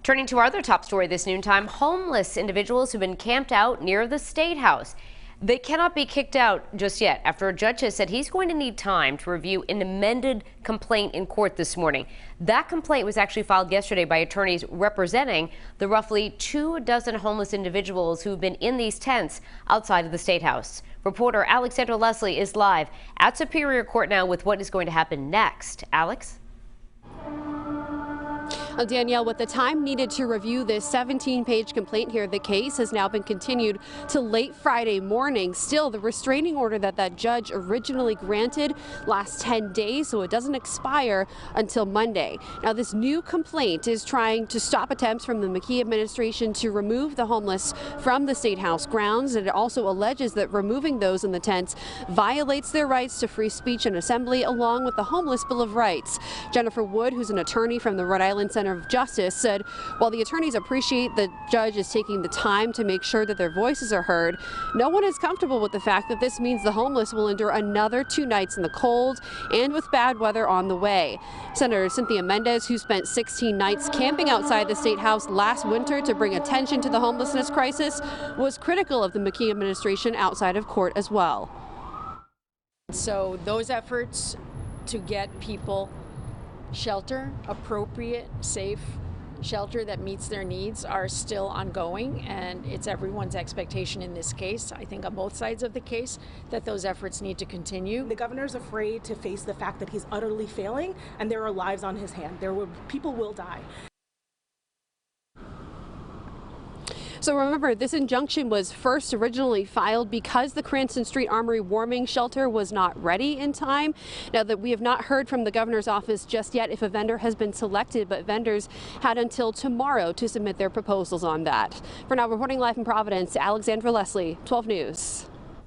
Turning to our other top story this noontime, homeless individuals who've been camped out near the State House. They cannot be kicked out just yet after a judge has said he's going to need time to review an amended complaint in court this morning. That complaint was actually filed yesterday by attorneys representing the roughly 24 homeless individuals who've been in these tents outside of the State House. Reporter Alexandra Leslie is live at Superior Court now with what is going to happen next. Alex? Danielle, with the time needed to review this 17-page complaint here, the case has now been continued to late Friday morning. Still, the restraining order that judge originally granted lasts 10 days, so it doesn't expire until Monday. Now, this new complaint is trying to stop attempts from the McKee administration to remove the homeless from the State House grounds, and it also alleges that removing those in the tents violates their rights to free speech and assembly, along with the Homeless Bill of Rights. Jennifer Wood, who's an attorney from the Rhode Island Center of Justice, said while the attorneys appreciate the judge is taking the time to make sure that their voices are heard, no one is comfortable with the fact that this means the homeless will endure another 2 nights in the cold and with bad weather on the way. Senator Cynthia Mendez, who spent 16 nights camping outside the State House last winter to bring attention to the homelessness crisis, was critical of the McKee administration outside of court as well. So those efforts to get people shelter, appropriate, safe shelter that meets their needs are still ongoing, and it's everyone's expectation in this case, I think on both sides of the case, that those efforts need to continue. The governor's afraid to face the fact that he's utterly failing and there are lives on his hand. People will die. So remember, this injunction was first originally filed because the Cranston Street Armory warming shelter was not ready in time. Now that we have not heard from the governor's office just yet if a vendor has been selected, but vendors had until tomorrow to submit their proposals on that. For now, reporting live in Providence, Alexandra Leslie, 12 News.